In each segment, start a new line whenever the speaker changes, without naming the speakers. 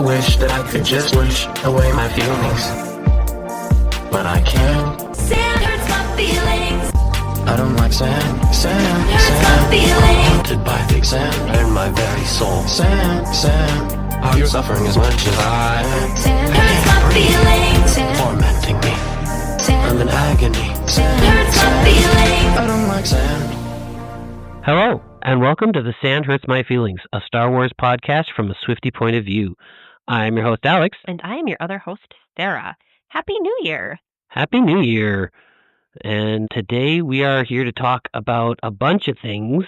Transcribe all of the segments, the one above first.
wish that I could just wish away my feelings, but I can't.
Sand hurts my feelings.
I don't like sand.
Hurts my feelings.
Haunted by big sand in my very soul. Sand. Are you suffering as much as I am?
Sand
I
hurts
can't
my
breathe.
feelings. Sand
Tormenting me. I'm in agony.
hurts my feelings.
I don't like sand.
Hello, and welcome to the Sand Hurts My Feelings, a Star Wars podcast from a Swiftie point of view. I'm your host, Alex.
And I am your other host, Sarah. Happy New Year!
Happy New Year! And today we are here to talk about a bunch of things,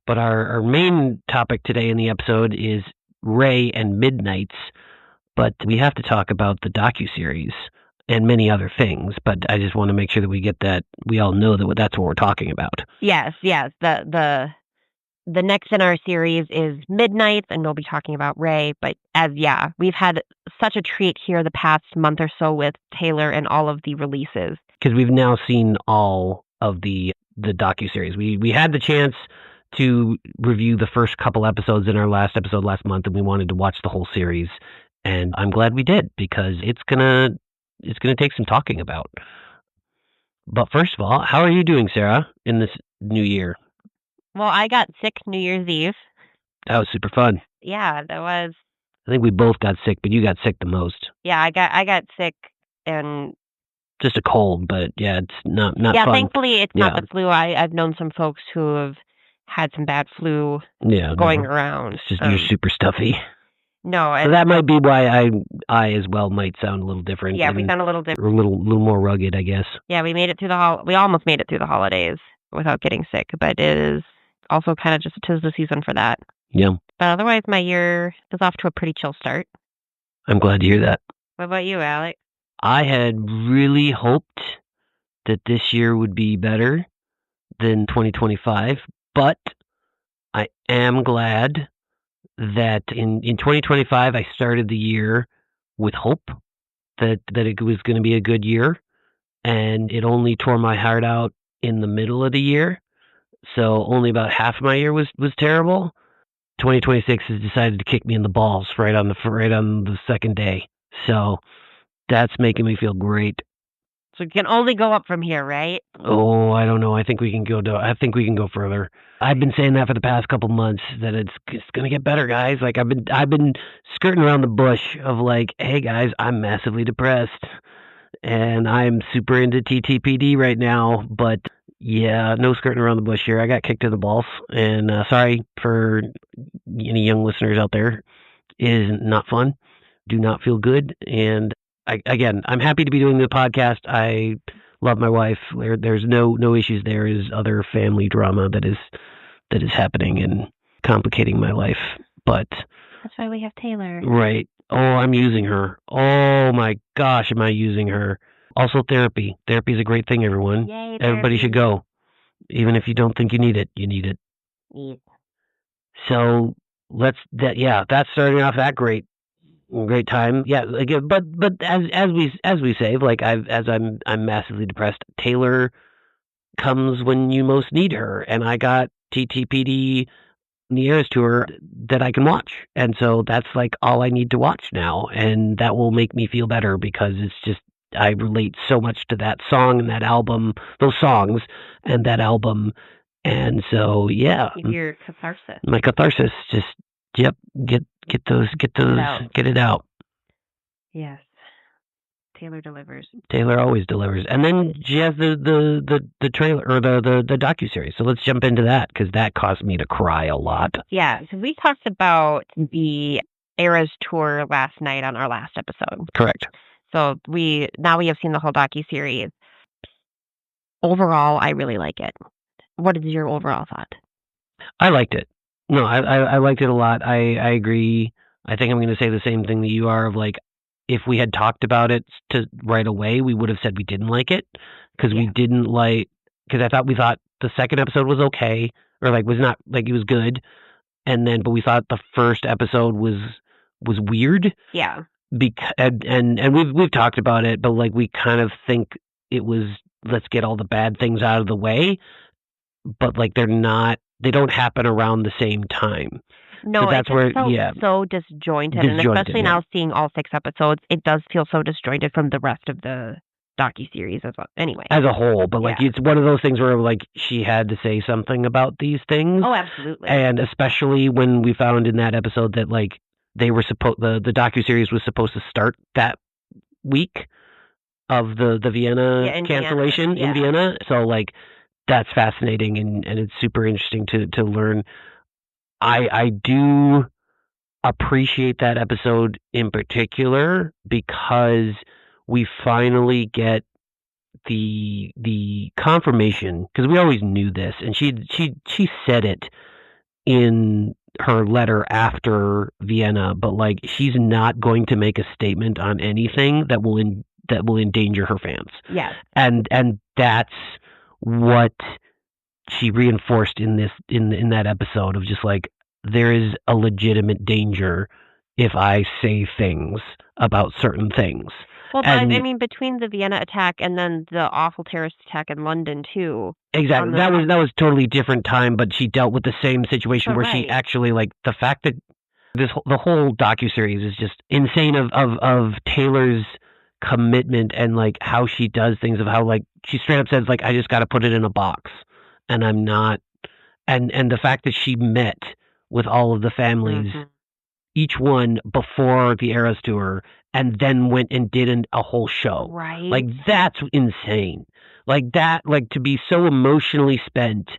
but our main topic today in the episode is Rey at Midnights, but we have to talk about the docuseries and many other things, but I just want to make sure that we get that, we all know that that's what we're talking about.
Yes. The next in our series is Midnights, and we'll be talking about Rey. But we've had such a treat here the past month or so with Taylor and all of the releases.
Because we've now seen all of the docuseries. We had the chance to review the first couple episodes in our last episode last month, and we wanted to watch the whole series. And I'm glad we did, because it's gonna take some talking about. But first of all, how are you doing, Sarah, in this new year?
Well, I got sick New Year's Eve.
That was super fun.
Yeah, that was.
I think we both got sick, but you got sick the most.
Yeah, I got sick, and
just a cold, but yeah, it's not
yeah,
fun.
Thankfully it's not the flu. I've known some folks who have had some bad flu going around.
It's just you're super stuffy.
No,
so that might be why I as well might sound a little different.
Yeah, we sound a little different.
Or a little more rugged, I guess.
Yeah, we made it through we almost made it through the holidays without getting sick, but it is also kind of just 'tis the season for that.
Yeah.
But otherwise, my year is off to a pretty chill start.
I'm glad to hear that.
What about you, Alex?
I had really hoped that this year would be better than 2025, but I am glad that in 2025 I started the year with hope that it was going to be a good year, and it only tore my heart out in the middle of the year. So only about half of my year was terrible. 2026 has decided to kick me in the balls right on the second day. So that's making me feel great.
So it can only go up from here, right?
Oh, I don't know. I think we can go further. I've been saying that for the past couple months, that it's going to get better, guys. Like I've been skirting around the bush of like, hey guys, I'm massively depressed and I'm super into TTPD right now, but yeah, no skirting around the bush here. I got kicked in the balls, and sorry for any young listeners out there. It is not fun. Do not feel good. And I'm happy to be doing the podcast. I love my wife. There's no issues. There is other family drama that is happening and complicating my life. But
that's why we have Taylor.
Right. Oh, I'm using her. Oh my gosh, am I using her? Also therapy. Therapy is a great thing, everyone.
Yay,
everybody should go. Even if you don't think you need it, you need it.
Yeah.
So that's starting off that great time. Yeah, again, but as we say, like I'm massively depressed. Taylor comes when you most need her, and I got TTPD the Eras Tour that I can watch, and so that's like all I need to watch now, and that will make me feel better, because it's just I relate so much to that song and that album, those songs and that album, and so yeah,
your catharsis.
My catharsis, just get it out.
Yes, Taylor delivers.
Taylor always delivers, and then she has the trailer or the docuseries. So let's jump into that, because that caused me to cry a lot.
Yeah, so we talked about the Eras Tour last night on our last episode.
Correct.
So we have seen the whole docuseries. Overall, I really like it. What is your overall thought?
I liked it. No, I liked it a lot. I agree. I think I'm going to say the same thing that you are, of like, if we had talked about it right away, we would have said we didn't like it, because we didn't like, because we thought the second episode was okay, or like was not, like it was good, but we thought the first episode was weird.
Yeah.
And we've talked about it, but like we kind of think it was, let's get all the bad things out of the way, but like they don't happen around the same time.
No,
But
it
that's
just
where,
felt
yeah,
so disjointed, and
disjointed,
especially
yeah.
now seeing all 6 episodes, it does feel so disjointed from the rest of the docuseries as well. Anyway.
As a whole, but like
Yeah.
it's one of those things where like she had to say something about these things.
Oh, absolutely.
And especially when we found in that episode that like they were supposed the docuseries was supposed to start that week of the Vienna
Yeah, in
cancellation
Vienna,
in Vienna. So like that's fascinating and it's super interesting to learn. I do appreciate that episode in particular because we finally get the confirmation, because we always knew this, and she said it in her letter after Vienna, but like she's not going to make a statement on anything that will endanger her fans.
Yes.
And that's what she reinforced in that episode of just like there is a legitimate danger if I say things about certain things.
Well,
And
I mean, between the Vienna attack and then the awful terrorist attack in London too.
exactly, that was totally different time, but she dealt with the same situation where she
Right.
actually like the fact that the whole docuseries is just insane of Taylor's commitment and like how she does things, of how like she straight up says like I just got to put it in a box and I'm not, and the fact that she met with all of the families,
Mhm.
each one before the Eras tour, and then went and did a whole show.
Right.
Like that's insane. Like that, like to be so emotionally spent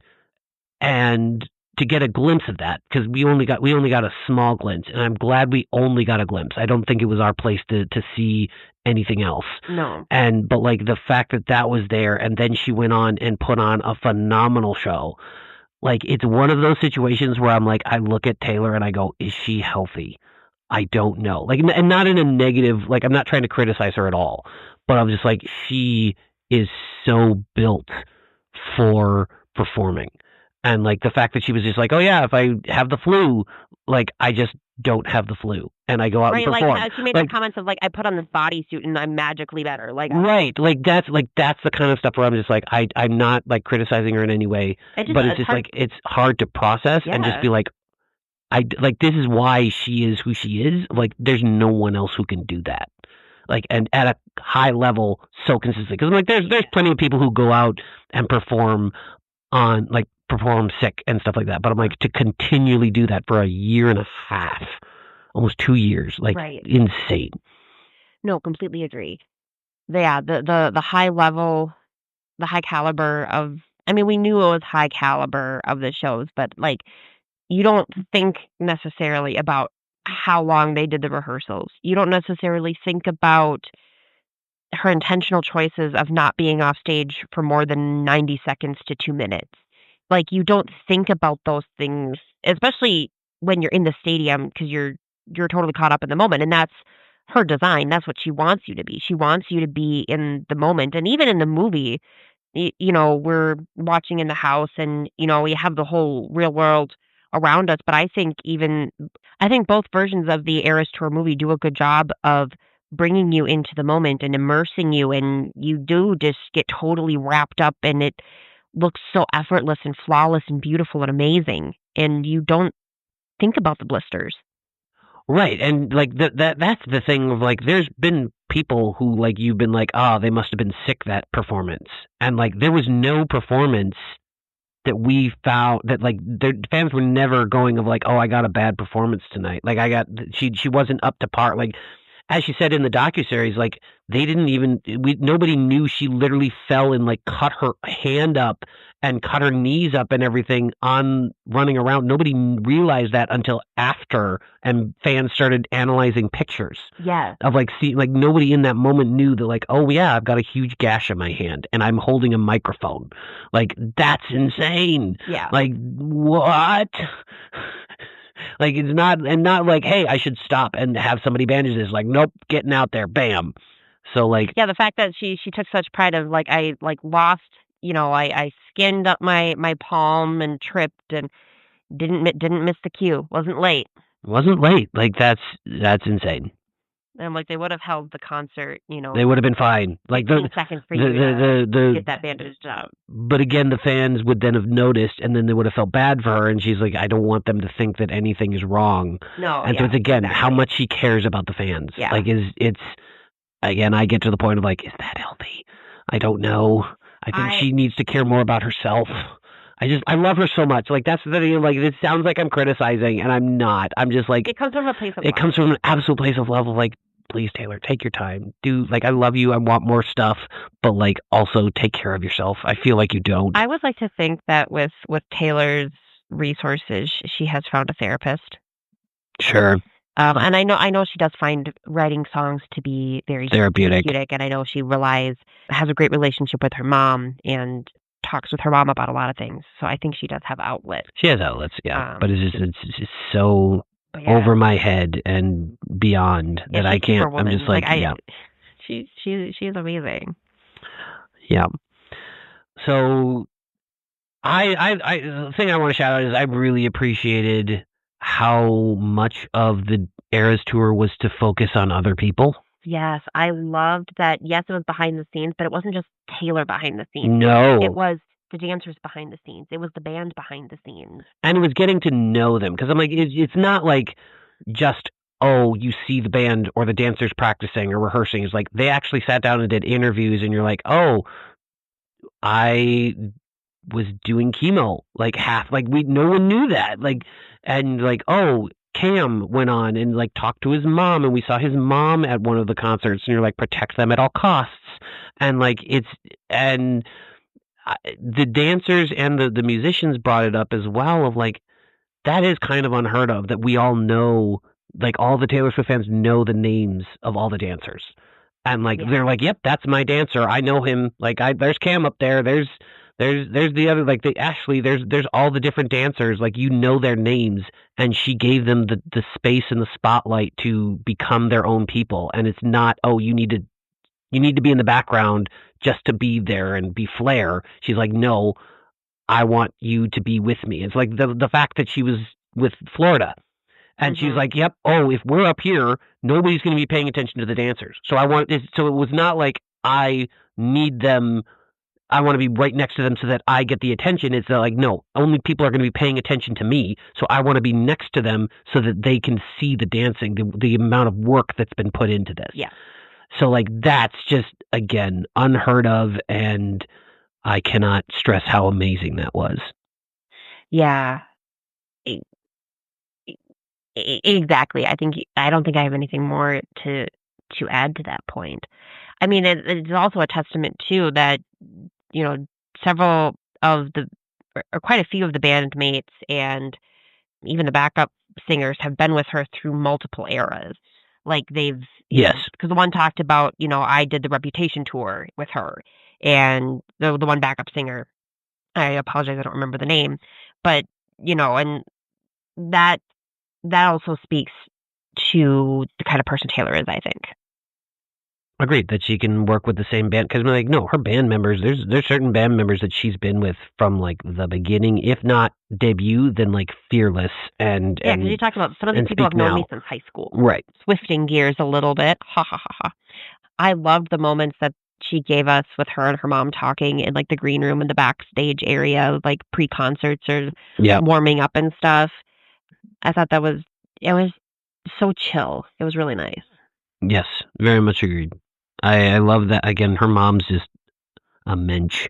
and to get a glimpse of that, because we only got a small glimpse, and I'm glad we only got a glimpse. I don't think it was our place to see anything else.
No.
But like the fact that was there, and then she went on and put on a phenomenal show. Like it's one of those situations where I'm like, I look at Taylor and I go, is she healthy? I don't know. Like, and not in a negative, like I'm not trying to criticize her at all, but I'm just like, she is so built for performing. And like the fact that she was just like, oh yeah, if I have the flu, like I just don't have the flu and I go out
Right,
and perform.
like she made the comments of like I put on this bodysuit and I'm magically better. Like
right, like that's the kind of stuff where I'm just like I'm not like criticizing her in any way, but it's just
hard,
like it's hard to process and just be like, this is why she is who she is. Like there's no one else who can do that. Like and at a high level so consistently, because like there's plenty of people who go out and perform sick and stuff like that, but I'm like, to continually do that for a year and a half, almost 2 years, like
Right.
insane.
No, completely agree. Yeah, the high level, the high caliber of, I mean, we knew it was high caliber of the shows, but like you don't think necessarily about how long they did the rehearsals. You don't necessarily think about her intentional choices of not being off stage for more than 90 seconds to 2 minutes. Like you don't think about those things, especially when you're in the stadium, because you're totally caught up in the moment, and that's her design. That's what she wants you to be. She wants you to be in the moment. And even in the movie, you know, we're watching in the house and, you know, we have the whole real world around us. But I think both versions of the Eras Tour movie do a good job of bringing you into the moment and immersing you. And you do just get totally wrapped up, and it looks so effortless and flawless and beautiful and amazing. And you don't think about the blisters.
Right, and like that's the thing of like, there's been people who like you've been like, they must have been sick that performance, and like there was no performance that we found that like the fans were never going of like, oh, I got a bad performance tonight, like she wasn't up to par. Like as she said in the docuseries, like they didn't even nobody knew she literally fell and like cut her hand up and cut her knees up and everything on running around. Nobody realized that until after, and fans started analyzing pictures.
Yeah.
Of like, see, like nobody in that moment knew that like, oh yeah, I've got a huge gash in my hand and I'm holding a microphone. Like that's insane.
Yeah.
Like what? Like it's not like, hey, I should stop and have somebody bandage this. Like, nope, getting out there, bam. So like,
yeah, the fact that she took such pride of like, I like lost, you know, I skinned up my palm and tripped and didn't miss the cue. Wasn't late.
Like that's insane.
And I'm like, they would have held the concert,
They would have been fine. Like
15 seconds for you to get that bandaged up.
But again, the fans would then have noticed, and then they would have felt bad for her. And she's like, I don't want them to think that anything is wrong.
No,
and so it's again how much she cares about the fans.
Yeah.
Like it's again, I get to the point of like, is that healthy? I don't know. I think she needs to care more about herself. I love her so much. Like that's the thing. Like it sounds like I'm criticizing, and I'm not. I'm just like
it comes from a place of
love. It comes from an absolute place of love. Of like, please, Taylor, take your time. I love you. I want more stuff, but like also take care of yourself. I feel like you don't.
I would like to think that with Taylor's resources, she has found a therapist.
Sure.
And I know she does find writing songs to be very
therapeutic,
and I know she has a great relationship with her mom and talks with her mom about a lot of things. So I think she does have outlets.
She has outlets, yeah. But it's just so over my head and beyond that I can't. I'm just like yeah.
She's amazing.
Yeah. So the thing I want to shout out is I really appreciated how much of the Eras tour was to focus on other people.
Yes, I loved that. Yes, it was behind the scenes, but it wasn't just Taylor behind the scenes.
No.
It was the dancers behind the scenes. It was the band behind the scenes.
And it was getting to know them, because I'm like, it's not like just, oh, you see the band or the dancers practicing or rehearsing. It's like they actually sat down and did interviews, and you're like, oh, I was doing chemo, like no one knew that, and oh, Cam went on and like talked to his mom, and we saw his mom at one of the concerts, and you're like, protect them at all costs. And like the dancers and the musicians brought it up as well, of like, that is kind of unheard of, that we all know, like all the Taylor Swift fans know the names of all the dancers, and like they're like, yep, that's my dancer, I know him, like there's Cam up there, there's the other, like Ashley, there's all the different dancers, like you know their names, and she gave them the space and the spotlight to become their own people. And it's not, oh, you need to be in the background just to be there and be flair. She's like, no, I want you to be with me. It's like the fact that she was with Florida, and she's like, yep, oh, if we're up here, nobody's going to be paying attention to the dancers. So so it was not like I need them, I want to be right next to them so that I get the attention. It's like, no, only people are going to be paying attention to me. So I want to be next to them so that they can see the dancing, the amount of work that's been put into this.
Yeah.
So like, that's just, again, unheard of. And I cannot stress how amazing that was.
Yeah. Exactly. I don't think I have anything more to add to that point. I mean, it's also a testament too that, several of or quite a few of the bandmates and even the backup singers have been with her through multiple eras. Like they've,
yes,
because the one talked about, I did the Reputation tour with her, and the one backup singer, I apologize, I don't remember the name, but and that also speaks to the kind of person Taylor is, I think.
Agreed, that she can work with the same band, because like, no, her band members, there's certain band members that she's been with from like the beginning, if not debut, then like Fearless, and
yeah, because you talked about some of these people have known me since high school,
right?
Swifting gears a little bit, ha ha ha ha. I loved the moments that she gave us with her and her mom talking in like the green room in the backstage area, like pre-concerts or warming up and stuff. I thought it was so chill. It was really nice.
Yes, very much agreed. I love that. Again, her mom's just a mensch.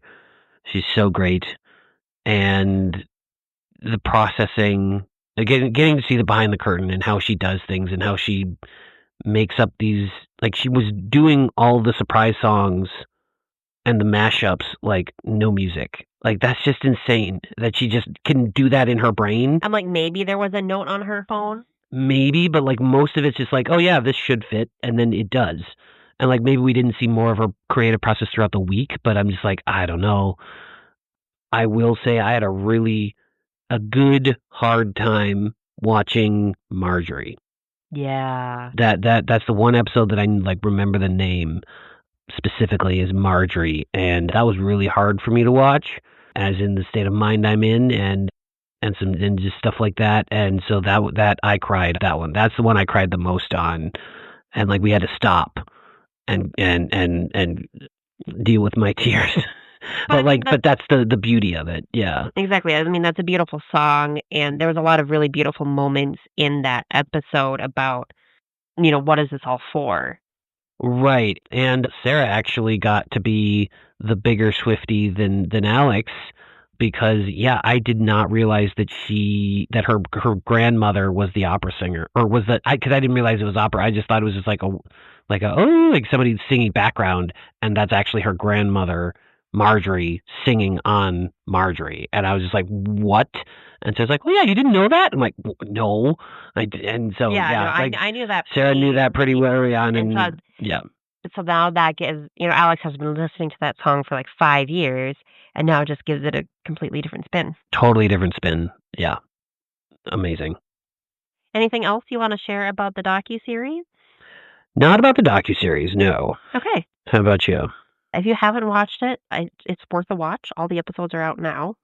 She's so great. And the processing, again, getting to see the behind the curtain and how she does things and how she makes up these, like she was doing all the surprise songs and the mashups, like no music. Like that's just insane that she just can do that in her brain.
I'm like, maybe there was a note on her phone.
Maybe, but like most of it's just like, oh yeah, this should fit, and then it does. And like maybe we didn't see more of her creative process throughout the week, but I'm just like, I don't know. I will say I had a good hard time watching Marjorie.
Yeah.
That's the one episode that I like remember the name specifically is Marjorie, and that was really hard for me to watch, as in the state of mind I'm in, and just stuff like that. And so that I cried that one. That's the one I cried the most on. and like we had to stop and deal with my tears.
But I mean,
but that's the beauty of it. Yeah.
Exactly. I mean, that's a beautiful song, and there was a lot of really beautiful moments in that episode about, what is this all for?
Right. And Sarah actually got to be the bigger Swiftie than Alex because I did not realize that her grandmother was the opera singer, or was that because I didn't realize it was opera. I just thought it was just like somebody singing background, and that's actually her grandmother Marjorie singing on Marjorie. And I was just like, what? And so it's like, well, yeah, you didn't know that? I'm like, no. And so
I knew that.
Sarah knew that pretty early on,
and so now that gives, Alex has been listening to that song for like 5 years, and now it just gives it a completely different spin.
Totally different spin. Yeah. Amazing.
Anything else you want to share about the docuseries?
Not about the docuseries, no.
Okay.
How about you?
If you haven't watched it, it's worth a watch. All the episodes are out now.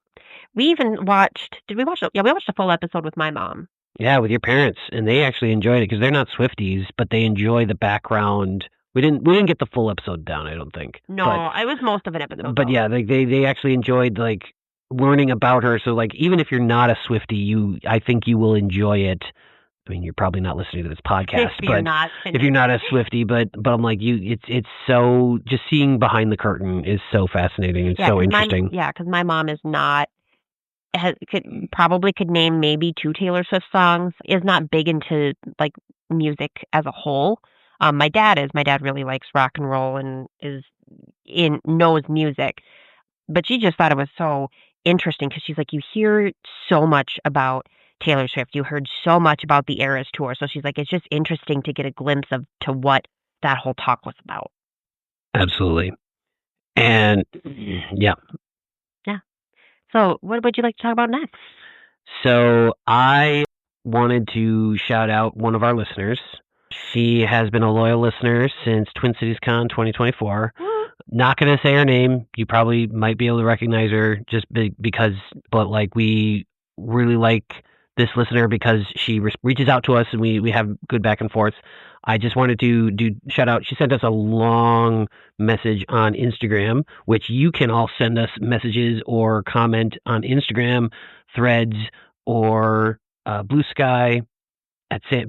We even watched, did we watch it? Yeah, we watched a full episode with my mom.
Yeah, with your parents, and they actually enjoyed it because they're not Swifties, but they enjoy the background. We didn't get the full episode down, I don't think.
No, it was most of an episode.
But yeah, they actually enjoyed like learning about her. So like even if you're not a Swiftie, I think you will enjoy it. I mean, you're probably not listening to this podcast, if you're not a Swiftie, but I'm like it's so just seeing behind the curtain is so fascinating and so interesting.
Because my mom is not. Could name maybe 2 Taylor Swift songs, is not big into like music as a whole. My dad is. My dad really likes rock and roll and knows music. But she just thought it was so interesting because she's like, you hear so much about Taylor Swift. You heard so much about the Eras Tour. So she's like, it's just interesting to get a glimpse to what that whole talk was about.
Absolutely. And yeah.
So what would you like to talk about next?
So I wanted to shout out one of our listeners. She has been a loyal listener since Twin Cities Con 2024. Not going to say her name. You probably might be able to recognize her just but like we really like this listener because she reaches out to us and we have good back and forth. I just wanted to shout out. She sent us a long message on Instagram, which you can all send us messages or comment on Instagram, Threads, or Blue Sky.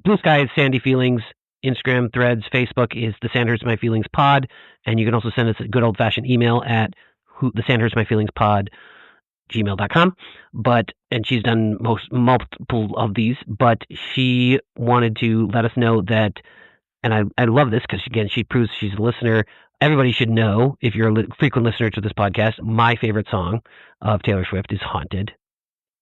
Blue Sky is Sandy Feelings. Instagram, Threads, Facebook is the Sandhurst My Feelings Pod, and you can also send us a good old fashioned email at the Sandhurst My Feelings Pod gmail.com. And she's done multiple of these, but she wanted to let us know that, and I love this because again she proves she's a listener. Everybody should know, if you're a frequent listener to this podcast, my favorite song of Taylor Swift is Haunted.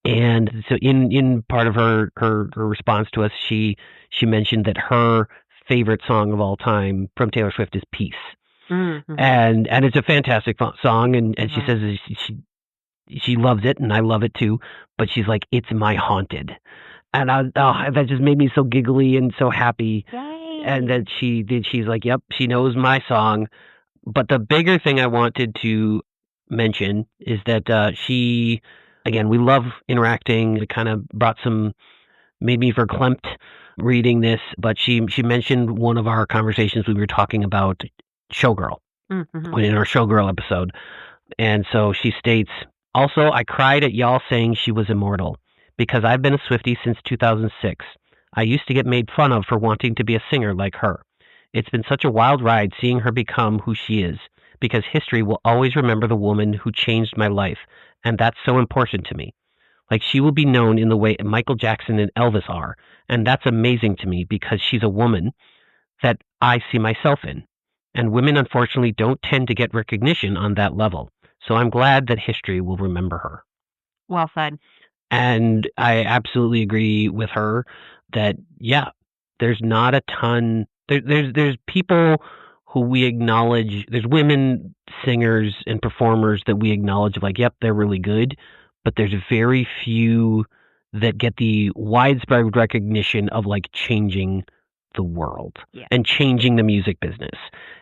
And so in part of her response to us, she mentioned that her favorite song of all time from Taylor Swift is Peace. Mm-hmm. And it's a fantastic song, and she says she loves it, and I love it too, but she's like, it's my Haunted. And that just made me so giggly and so happy.
Yay.
And that she's like, yep, she knows my song. But the bigger thing I wanted to mention is that she, again, we love interacting. It kind of made me verklempt reading this, but she mentioned one of our conversations we were talking about Showgirl in our Showgirl episode. And so she states, also, I cried at y'all saying she was immortal because I've been a Swiftie since 2006. I used to get made fun of for wanting to be a singer like her. It's been such a wild ride seeing her become who she is, because history will always remember the woman who changed my life, and that's so important to me. Like, she will be known in the way Michael Jackson and Elvis are, and that's amazing to me because she's a woman that I see myself in. And women, unfortunately, don't tend to get recognition on that level. So I'm glad that history will remember her.
Well said.
And I absolutely agree with her that, yeah, there's not a ton. There's people who we acknowledge. There's women singers and performers that we acknowledge, like, yep, they're really good. But there's very few that get the widespread recognition of like changing the world and changing the music business.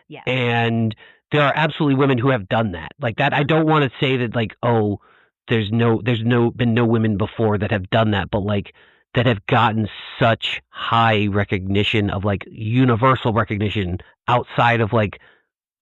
Yeah. And there are absolutely women who have done that. Like that, I don't want to say that like, oh, there's been no women before that have done that, but like that have gotten such high recognition of like universal recognition outside of like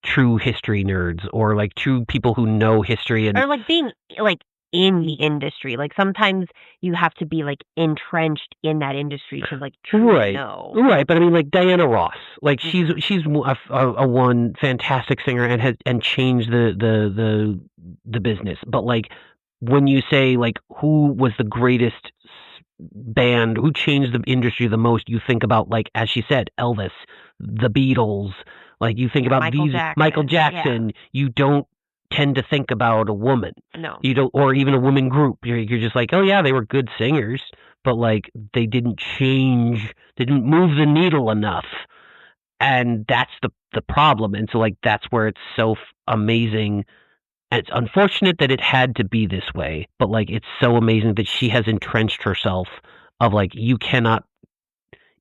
true history nerds or like true people who know history and
Or like being like in the industry. Like sometimes you have to be like entrenched in that industry to like truly know.
Right, but I mean, like Diana Ross, like
Mhm.
she's a one fantastic singer and has and changed the business. But like when you say like who was the greatest band, who changed the industry the most, you think about like as she said, Elvis, the Beatles. Like you think
Yeah,
about
Michael
these Michael
Jackson. Yeah.
Jackson. You don't tend to think about a woman.
No.
You don't, or even a woman group. You're just like, oh yeah, they were good singers, but like they didn't change, they didn't move the needle enough, and that's the problem. And so like that's where it's so amazing. And it's unfortunate that it had to be this way, but like it's so amazing that she has entrenched herself. Of like you cannot,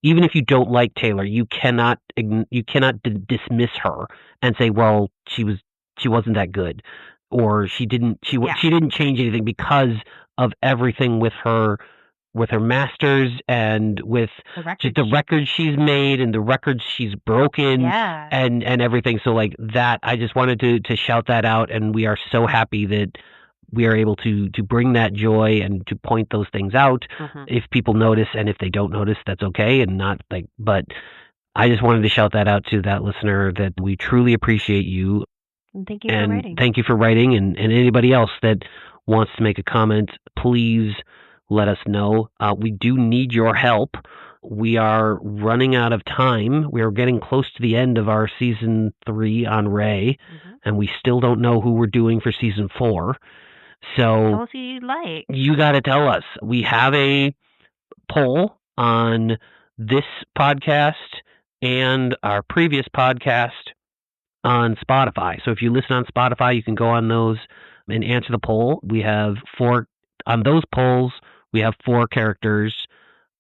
even if you don't like Taylor, you cannot dismiss her and say, well, she wasn't that good, or she didn't change anything because of everything with her masters and with
The record.
just the records she's made and the records she's broken.
Yeah.
and everything. So like that, I just wanted to shout that out, and we are so happy that we are able to bring that joy and to point those things out.
Mhm.
If people notice, and if they don't notice, that's okay, and not like. But I just wanted to shout that out to that listener, that we truly appreciate you,
And thank you for
and
writing.
thank you for writing. And anybody else that wants to make a comment, please let us know. We do need your help. We are running out of time. We are getting close to the end of our season 3 on Rey, and we still don't know who we're doing for season 4. So
Tell us who you'd like.
you got to tell us. We have a poll on this podcast and our previous podcast on Spotify. So if you listen on Spotify, you can go on those and answer the poll. We have 4 on those polls. We have 4 characters.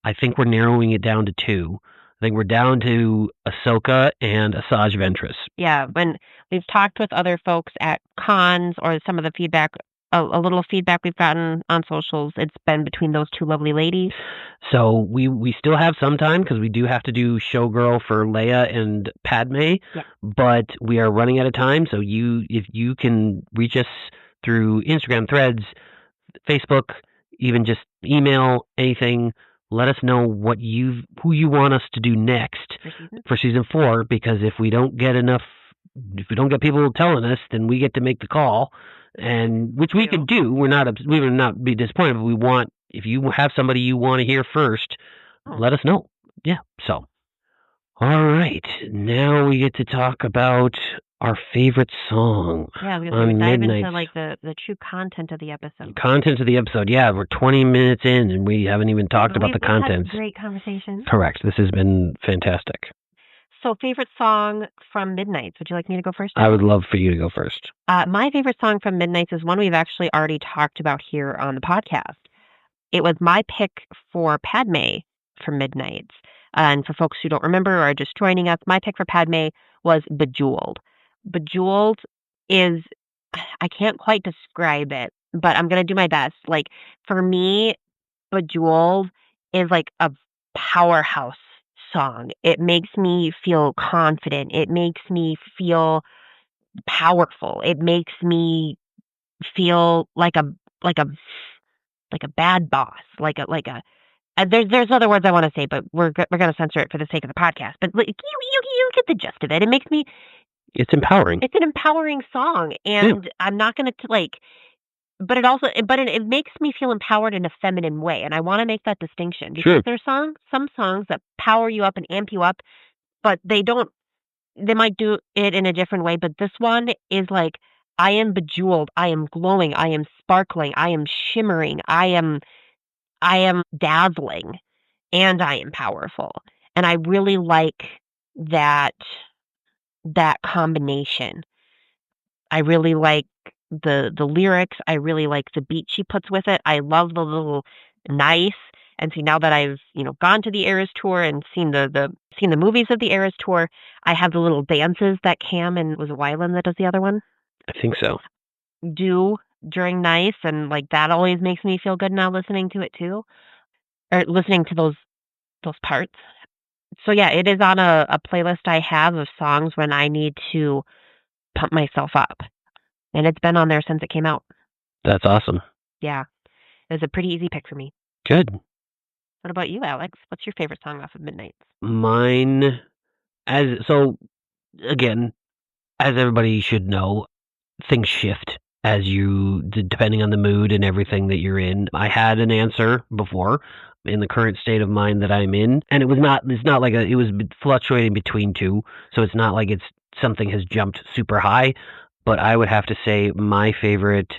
I think we're narrowing it down to 2. I think we're down to Ahsoka and Asajj Ventress.
Yeah, when we've talked with other folks at cons or some of the feedback, a little feedback we've gotten on socials, it's been between those 2 lovely ladies.
So we still have some time because we do have to do Showgirl for Leia and Padme, but we are running out of time. So if you can reach us through Instagram, Threads, Facebook, even just email, anything, let us know who you want us to do next for season 4, because if we don't get people telling us, then we get to make the call, and which we could do. We would not be disappointed, but we want, if you have somebody you want to hear first, let us know. Yeah. So, all right, now we get to talk about our favorite song.
Yeah, we're
on
gonna dive
Midnights.
into like the true content of the episode.
Content of the episode. Yeah, we're 20 minutes in and we haven't even talked about the contents.
Great conversation.
Correct. This has been fantastic.
So, favorite song from Midnights. Would you like me to go first?
I would love for you to go first.
My favorite song from Midnights is one we've actually already talked about here on the podcast. It was my pick for Padme from Midnights. And for folks who don't remember or are just joining us, my pick for Padme was Bejeweled. Bejeweled is, I can't quite describe it, but I'm going to do my best. Like, for me, Bejeweled is like a powerhouse song. It makes me feel confident. It makes me feel powerful. It makes me feel like a bad boss, there's other words I want to say, but we're going to censor it for the sake of the podcast. But like, you get the gist of it. It makes me.
It's empowering.
It's an empowering song, and I'm not going to like. But it makes me feel empowered in a feminine way, and I want to make that distinction because there's some songs that power you up and amp you up, but they don't. They might do it in a different way, but this one is like, I am bejeweled, I am glowing, I am sparkling, I am shimmering, I am dazzling, and I am powerful. And I really like that combination. I really like the lyrics. I really like the beat she puts with it. I love the little nice. And see, now that I've gone to the Eras tour and seen the movies of the Eras tour, I have the little dances that Cam, and was it Wyland that does the other one?
I think so.
Do during Nice, and like that always makes me feel good now listening to it too. or listening to those parts. So yeah, it is on a playlist I have of songs when I need to pump myself up. And it's been on there since it came out.
That's awesome.
Yeah. It was a pretty easy pick for me.
Good.
What about you, Alex? What's your favorite song off of Midnights?
Mine, again, as everybody should know, things shift as depending on the mood and everything that you're in. I had an answer before in the current state of mind that I'm in, and it's not like it was fluctuating between two, so it's not like it's something has jumped super high, but I would have to say my favorite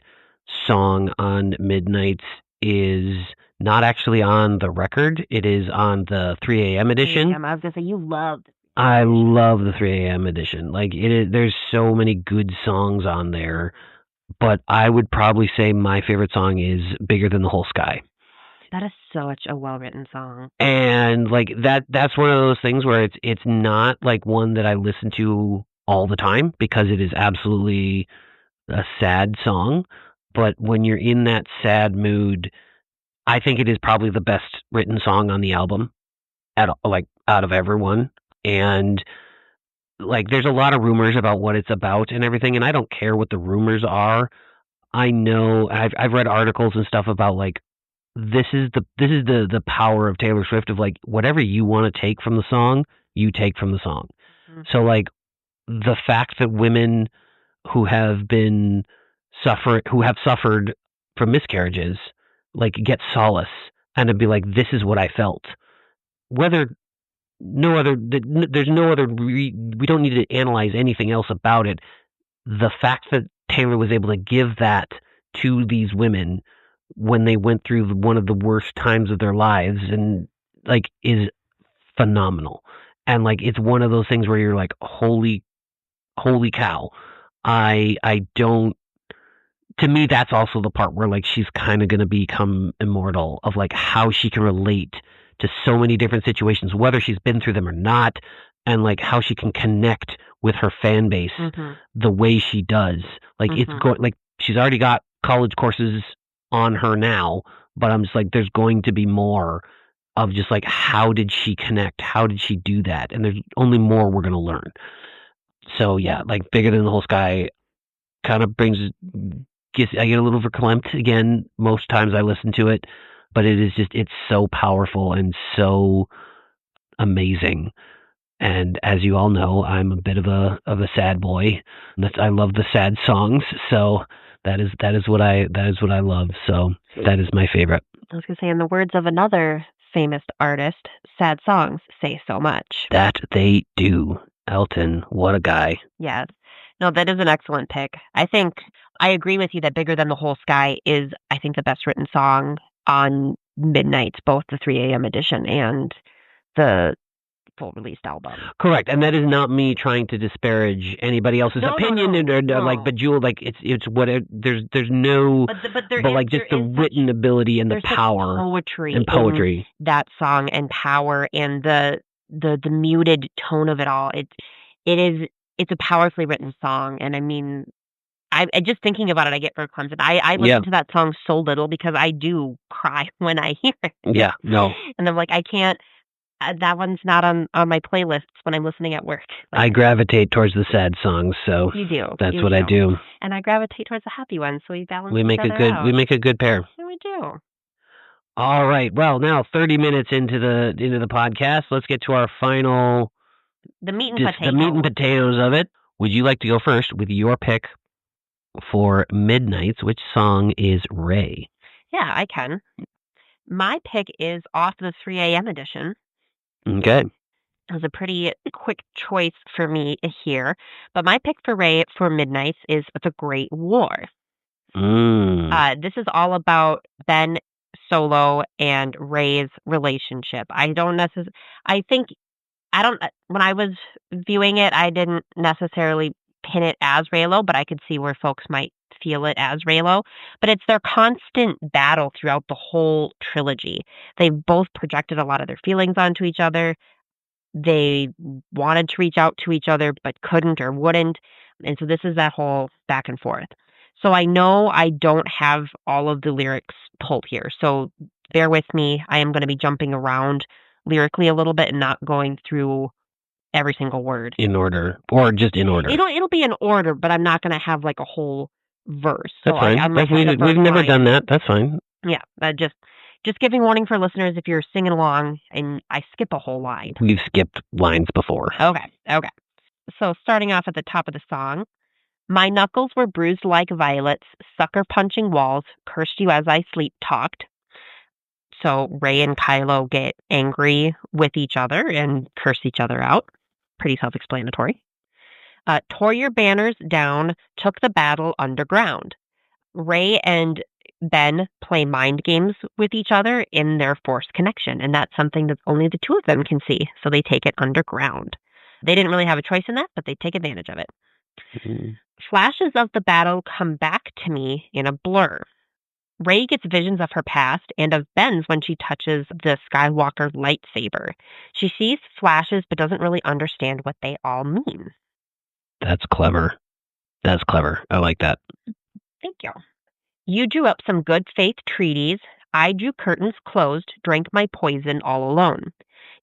song on Midnights is not actually on the record. It is on the 3 a.m. edition.
I was gonna say you loved.
I love the 3 a.m. edition. Like there's so many good songs on there, but I would probably say my favorite song is "Bigger Than the Whole Sky."
That is such a well-written song.
And like that's one of those things where it's not like one that I listen to all the time because it is absolutely a sad song. But when you're in that sad mood, I think it is probably the best written song on the album, out of everyone. And like, there's a lot of rumors about what it's about and everything, and I don't care what the rumors are. I know I've read articles and stuff about like this is the power of Taylor Swift of like whatever you want to take from the song, you take from the song. Mm-hmm. So like the fact that women who have suffered from miscarriages like get solace and to be like, this is what I felt. There's no other we don't need to analyze anything else about it. The fact that Taylor was able to give that to these women when they went through one of the worst times of their lives and like is phenomenal. And like it's one of those things where you're like, holy cow. To me, that's also the part where like she's kind of going to become immortal of like how she can relate to so many different situations, whether she's been through them or not, and like how she can connect with her fan base the way she does. Like it's like she's already got college courses on her now, but I'm just like, there's going to be more of just like, how did she connect? How did she do that? And there's only more we're going to learn. So yeah, like Bigger Than the Whole Sky kind of I get a little verklempt again most times I listen to it, but it's so powerful and so amazing. And as you all know, I'm a bit of a sad boy. I love the sad songs, so that is what I love. So that is my favorite.
I was gonna say, in the words of another famous artist, sad songs say so much.
That they do. Elton, what a guy.
Yes. No, that is an excellent pick. I think I agree with you that Bigger Than the Whole Sky is, I think, the best written song on Midnights, both the 3 a.m. edition and the full released album. Correct.
And that is not me trying to disparage anybody else's opinion or like, but Jewel, like it's what there's no but like just the written ability and the power
poetry
and poetry
in that song and power and the muted tone of it all. It's a powerfully written song, and I mean, I just thinking about it, I get verklempt. I listen to that song so little because I do cry when I hear it.
Yeah, no.
And I'm like, I can't. That one's not on my playlists when I'm listening at work. Like,
I gravitate towards the sad songs, so
you do.
That's what I do.
And I gravitate towards the happy ones, so we balance.
We make
each
a
other
good.
out.
We make a good pair.
Yeah, we do.
All right. Well, now 30 minutes into the podcast, let's get to our final.
The meat and potatoes.
The meat and potatoes of it. Would you like to go first with your pick for Midnights? Which song is Rey?
Yeah, I can. My pick is off the 3 a.m. edition.
Okay.
It was a pretty quick choice for me here. But my pick for Rey for Midnights is The Great War. This is all about Ben Solo and Rey's relationship. When I was viewing it, I didn't necessarily pin it as Reylo, but I could see where folks might feel it as Reylo. But it's their constant battle throughout the whole trilogy. They've both projected a lot of their feelings onto each other. They wanted to reach out to each other, but couldn't or wouldn't. And so this is that whole back and forth. So I know I don't have all of the lyrics pulled here. So Bear with me. I am going to be jumping around lyrically a little bit and not going through every single word.
In order, or just in order.
It'll be in order, but I'm not going to have like a whole verse.
That's fine.
I'm gonna hit the
We've
first
never
line.
done that. That's fine.
Yeah, just giving warning for listeners if you're singing along and I skip a whole line.
We've skipped lines before.
Okay. So starting off at the top of the song, my knuckles were bruised like violets, sucker punching walls, cursed you as I sleep talked. So Rey and Kylo get angry with each other and curse each other out. Pretty self-explanatory. Tore your banners down, took the battle underground. Rey and Ben play mind games with each other in their forced connection, and that's something that only the two of them can see, so they take it underground. They didn't really have a choice in that, but they take advantage of it.
Mm-hmm.
Flashes of the battle come back to me in a blur. Rey gets visions of her past and of Ben's when she touches the Skywalker lightsaber. She sees flashes but doesn't really understand what they all mean.
That's clever. I like that.
Thank you. You drew up some good faith treaties. I drew curtains closed, drank my poison all alone.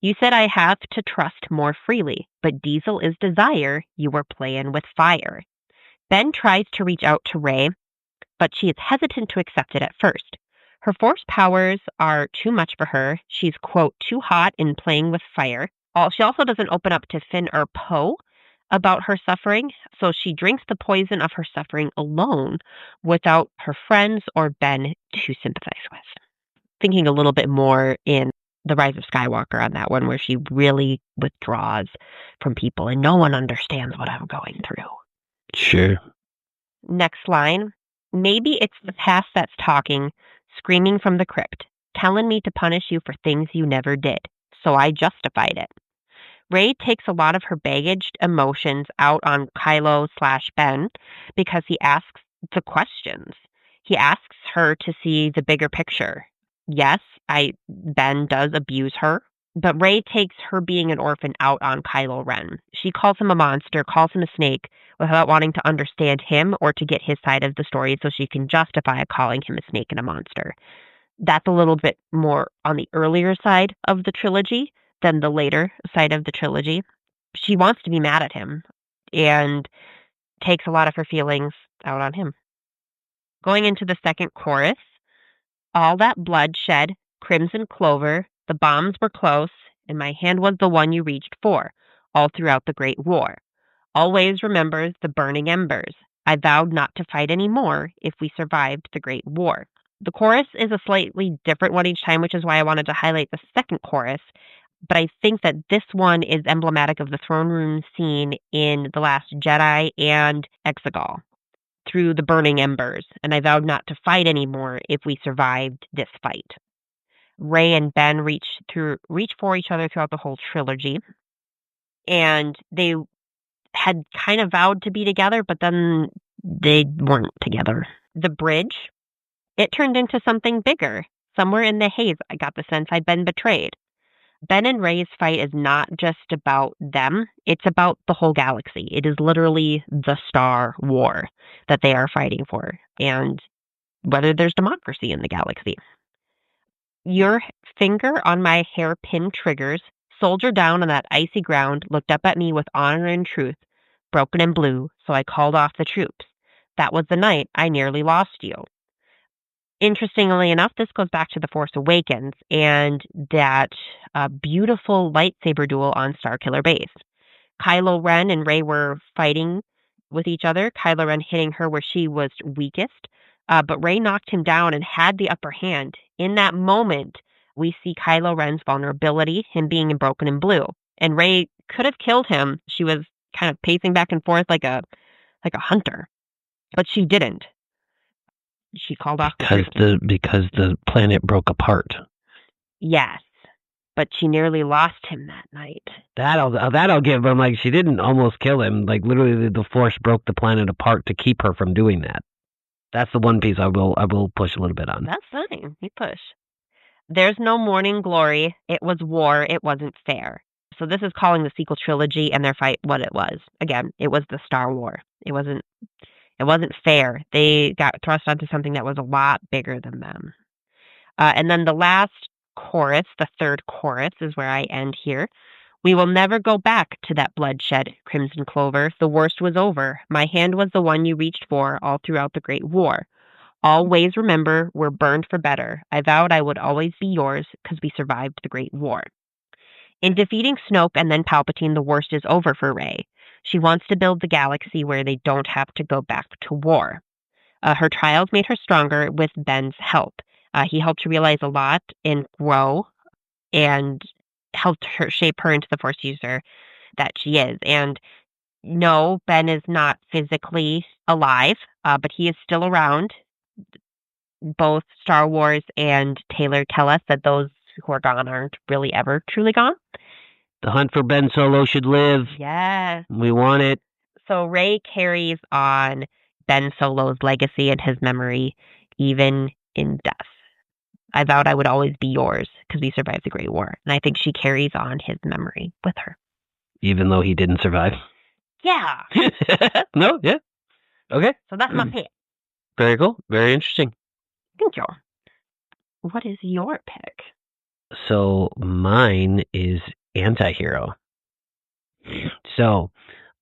You said I have to trust more freely, but diesel is desire. You were playing with fire. Ben tries to reach out to Rey, but she is hesitant to accept it at first. Her force powers are too much for her. She's, quote, too hot in playing with fire. She also doesn't open up to Finn or Poe about her suffering, so she drinks the poison of her suffering alone without her friends or Ben to sympathize with. Thinking a little bit more in The Rise of Skywalker on that one, where she really withdraws from people and no one understands what I'm going through.
Sure.
Next line. Maybe it's the past that's talking, screaming from the crypt, telling me to punish you for things you never did. So I justified it. Rey takes a lot of her baggaged emotions out on Kylo/Ben because he asks the questions. He asks her to see the bigger picture. Yes, Ben does abuse her, but Rey takes her being an orphan out on Kylo Ren. She calls him a monster, calls him a snake, without wanting to understand him or to get his side of the story so she can justify calling him a snake and a monster. That's a little bit more on the earlier side of the trilogy than the later side of the trilogy. She wants to be mad at him and takes a lot of her feelings out on him. Going into the second chorus, all that bloodshed, crimson clover, the bombs were close, and my hand was the one you reached for, all throughout the Great War. Always remembers the burning embers. I vowed not to fight any more if we survived the Great War. The chorus is a slightly different one each time, which is why I wanted to highlight the second chorus. But I think that this one is emblematic of the throne room scene in The Last Jedi and Exegol, through the burning embers, and I vowed not to fight anymore if we survived this fight. Rey and Ben reach for each other throughout the whole trilogy, and they had kind of vowed to be together, but then they weren't together. The bridge, it turned into something bigger. Somewhere in the haze, I got the sense I'd been betrayed. Ben and Rey's fight is not just about them, it's about the whole galaxy. It is literally the Star War that they are fighting for, and whether there's democracy in the galaxy. Your finger on my hairpin triggers, soldier down on that icy ground, looked up at me with honor and truth, broken and blue, so I called off the troops. That was the night I nearly lost you. Interestingly enough, this goes back to The Force Awakens and that beautiful lightsaber duel on Starkiller Base. Kylo Ren and Rey were fighting with each other, Kylo Ren hitting her where she was weakest, but Rey knocked him down and had the upper hand. In that moment, we see Kylo Ren's vulnerability, him being broken and blue. And Rey could have killed him. She was kind of pacing back and forth like a hunter, but she didn't. She called off
because the planet broke apart.
Yes, but she nearly lost him that night.
That'll give him, like, she didn't almost kill him. Like, literally, the Force broke the planet apart to keep her from doing that. That's the one piece I will push a little bit on.
That's fine. You push. There's no morning glory. It was war. It wasn't fair. So this is calling the sequel trilogy and their fight what it was. Again, it was the Star War. It wasn't fair. They got thrust onto something that was a lot bigger than them. And then the last chorus, the third chorus, is where I end here. We will never go back to that bloodshed, Crimson Clover. The worst was over. My hand was the one you reached for all throughout the Great War. Always remember, we're burned for better. I vowed I would always be yours because we survived the Great War. In defeating Snoke and then Palpatine, the worst is over for Rey. She wants to build the galaxy where they don't have to go back to war. Her trials made her stronger with Ben's help. He helped her realize a lot and grow and helped her shape her into the Force user that she is. And no, Ben is not physically alive, but he is still around. Both Star Wars and Taylor tell us that those who are gone aren't really ever truly gone.
The hunt for Ben Solo should live.
Yes.
We want it.
So Rey carries on Ben Solo's legacy and his memory, even in death. I vowed I would always be yours because we survived the Great War. And I think she carries on his memory with her.
Even though he didn't survive.
Yeah.
No, yeah. Okay.
So that's my pick.
Very cool. Very interesting.
Thank you. What is your pick?
So mine is anti-hero. So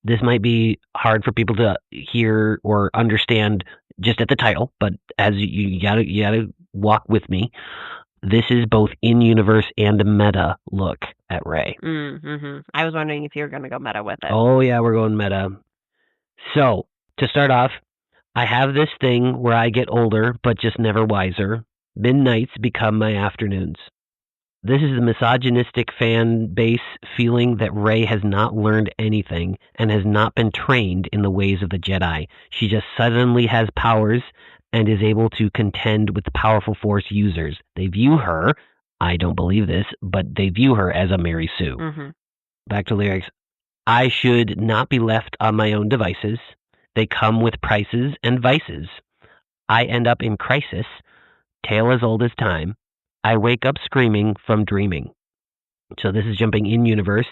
this might be hard for people to hear or understand just at the title, but as you gotta walk with me. This is both in-universe and a meta look at Rey.
Mm-hmm. I was wondering if you were going to go meta with it.
Oh yeah, we're going meta. So to start off, I have this thing where I get older, but just never wiser. Midnights become my afternoons. This is the misogynistic fan base feeling that Rey has not learned anything and has not been trained in the ways of the Jedi. She just suddenly has powers and is able to contend with powerful Force users. They view her, I don't believe this, but they view her as a Mary Sue.
Mm-hmm.
Back to lyrics. I should not be left on my own devices. They come with prices and vices. I end up in crisis, tale as old as time. I wake up screaming from dreaming. So this is jumping in universe.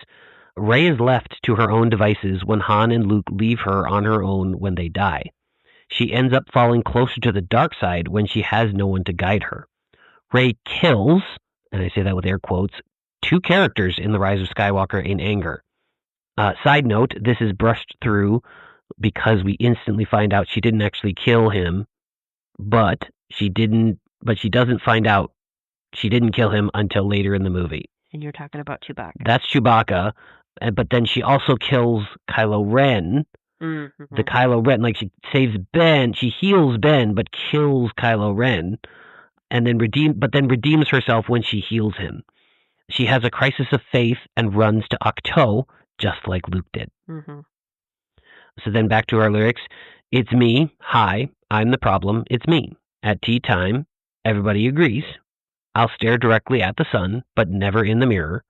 Rey is left to her own devices when Han and Luke leave her on her own when they die. She ends up falling closer to the dark side when she has no one to guide her. Rey kills, and I say that with air quotes, 2 characters in The Rise of Skywalker in anger. Side note, this is brushed through because we instantly find out she didn't actually kill him, but she doesn't find out she didn't kill him until later in the movie.
And you're talking about Chewbacca.
That's Chewbacca, but then she also kills Kylo Ren.
Mm-hmm.
The Kylo Ren, like she saves Ben, she heals Ben, but kills Kylo Ren, and then redeems herself when she heals him. She has a crisis of faith and runs to Ahch-To, just like Luke did.
Mm-hmm.
So then back to our lyrics. It's me. Hi, I'm the problem. It's me. At tea time, everybody agrees. I'll stare directly at the sun, but never in the mirror.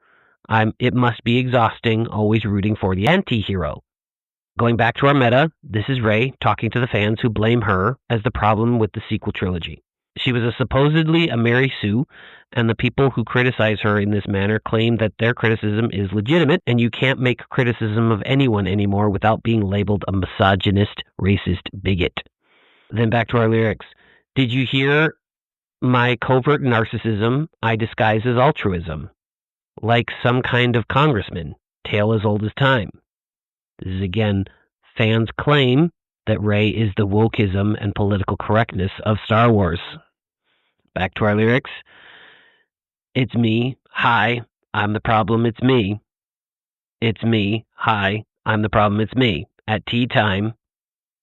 It must be exhausting, always rooting for the anti-hero. Going back to our meta, this is Rey talking to the fans who blame her as the problem with the sequel trilogy. She was supposedly a Mary Sue, and the people who criticize her in this manner claim that their criticism is legitimate, and you can't make criticism of anyone anymore without being labeled a misogynist, racist bigot. Then back to our lyrics. Did you hear my covert narcissism I disguise as altruism? Like some kind of congressman, tale as old as time. This is again, fans claim that Rey is the wokeism and political correctness of Star Wars. Back to our lyrics. It's me. Hi, I'm the problem. It's me. It's me. Hi, I'm the problem. It's me. At tea time,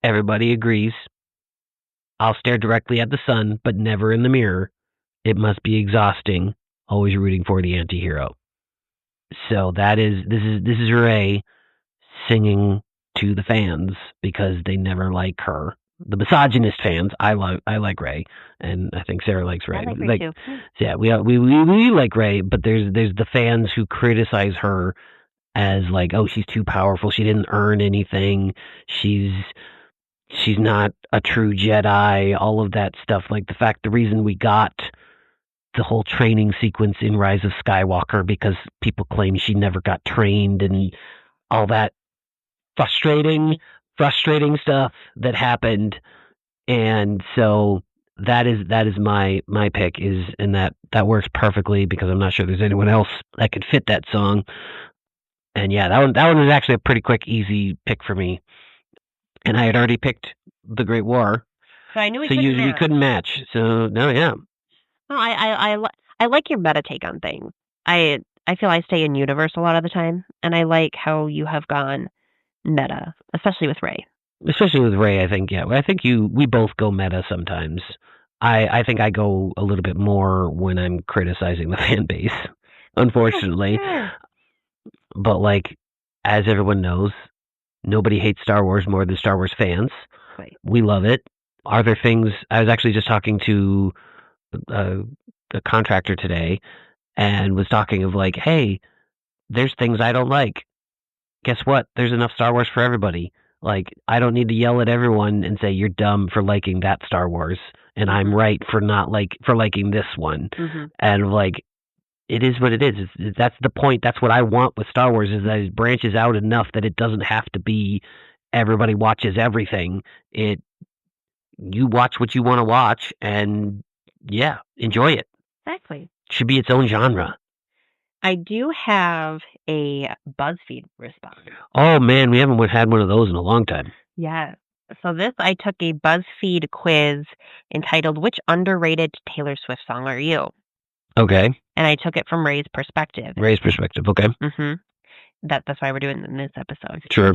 everybody agrees. I'll stare directly at the sun, but never in the mirror. It must be exhausting, always rooting for the anti-hero. So this is Rey singing to the fans because they never like her. The misogynist fans, I like Rey, and I think Sarah likes Rey.
I like Rey too.
Yeah, we like Rey, but there's the fans who criticize her as like, oh, she's too powerful. She didn't earn anything. She's not a true Jedi. All of that stuff. Like the reason we got the whole training sequence in Rise of Skywalker because people claim she never got trained and all that frustrating stuff that happened. And so that is my pick, and that works perfectly because I'm not sure there's anyone else that could fit that song. And yeah, that one was actually a pretty quick, easy pick for me. And I had already picked The Great War,
So I knew we
so
couldn't
we
match.
couldn't match. So no, yeah.
No, I like your meta take on things. I feel I stay in universe a lot of the time, and I like how you have gone meta, especially with Rey.
Especially with Rey, I think, yeah. I think we both go meta sometimes. I think I go a little bit more when I'm criticizing the fan base, unfortunately.
Sure.
But like, as everyone knows, nobody hates Star Wars more than Star Wars fans.
Right.
We love it. Are there things? I was actually just talking to a contractor today, and was talking of like, hey, there's things I don't like. Guess what? There's enough Star Wars for everybody. Like, I don't need to yell at everyone and say you're dumb for liking that Star Wars, and I'm right for liking this one.
Mm-hmm.
And like, it is what it is. That's the point. That's what I want with Star Wars, is that it branches out enough that it doesn't have to be everybody watches everything. You watch what you want to watch, and yeah, enjoy it.
Exactly.
Should be its own genre.
I do have a BuzzFeed response.
Oh man, we haven't had one of those in a long time.
Yeah. So I took a BuzzFeed quiz entitled "Which underrated Taylor Swift song are you?"
Okay.
And I took it from Ray's perspective.
Ray's perspective. Okay.
Mm-hmm. That's why we're doing it in this episode.
Sure.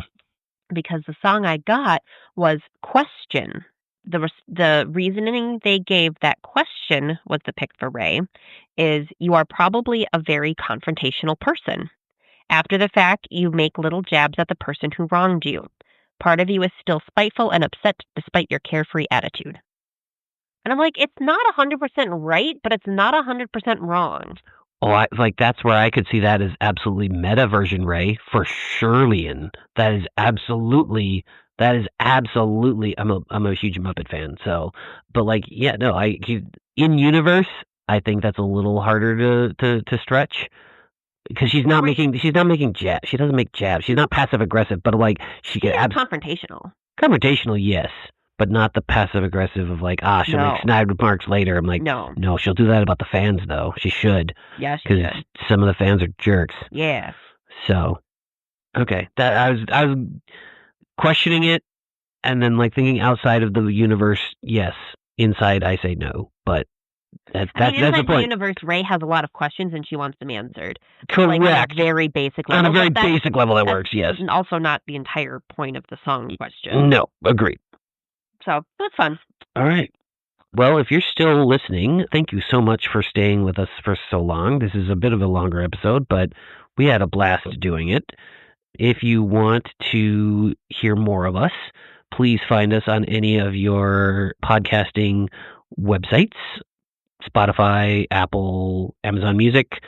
Because the song I got was "Question." The reasoning they gave that question was the pick for Rey is, you are probably a very confrontational person. After the fact, you make little jabs at the person who wronged you. Part of you is still spiteful and upset despite your carefree attitude. And I'm like, it's not 100% right, but it's not 100% wrong.
Oh, that's where I could see that as absolutely meta version Rey for Shirley-an. That is absolutely. I'm a huge Muppet fan. So, but like, yeah, no, in universe, I think that's a little harder to stretch. Because she's not making jabs. She doesn't make jabs. She's not passive aggressive, but like she can
confrontational.
Confrontational, yes, but not the passive aggressive of like, she'll make snide remarks later. I'm like, no, she'll do that about the fans though. She should.
Yeah, she should. Because
some of the fans are jerks.
Yeah.
So, okay, that I was questioning it, and then like thinking outside of the universe, yes. Inside, I say no, but. That's the point.
In the universe, Rey has a lot of questions and she wants them answered.
Correct.
Like, on a very basic level.
On a very basic level, that works, yes.
And also not the entire point of the song question.
No, agreed.
So, that's fun.
All right. Well, if you're still listening, thank you so much for staying with us for so long. This is a bit of a longer episode, but we had a blast doing it. If you want to hear more of us, please find us on any of your podcasting websites. Spotify, Apple, Amazon Music,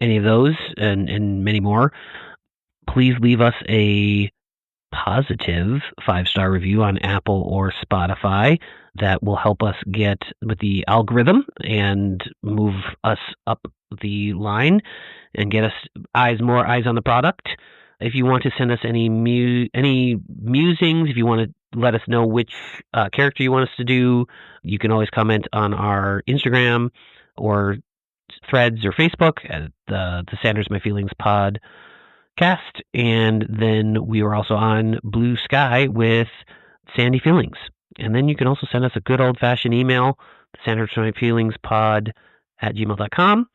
any of those, and many more. Please leave us a positive 5-star review on Apple or Spotify. That will help us get with the algorithm and move us up the line and get us more eyes on the product. If you want to send us any musings, if you want to let us know which character you want us to do, you can always comment on our Instagram or Threads or Facebook at the Sanders My Feelings podcast. And then we are also on Blue Sky with Sandy Feelings. And then you can also send us a good old-fashioned email, sandersmyfeelingspod@gmail.com.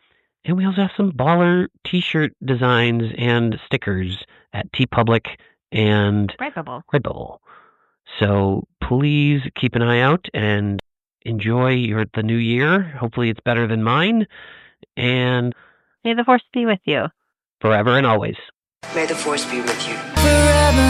And we also have some baller t-shirt designs and stickers at TeePublic and Redbubble. So please keep an eye out and enjoy the new year. Hopefully it's better than mine. And
may the Force be with you.
Forever and always.
May the Force be with you.
Forever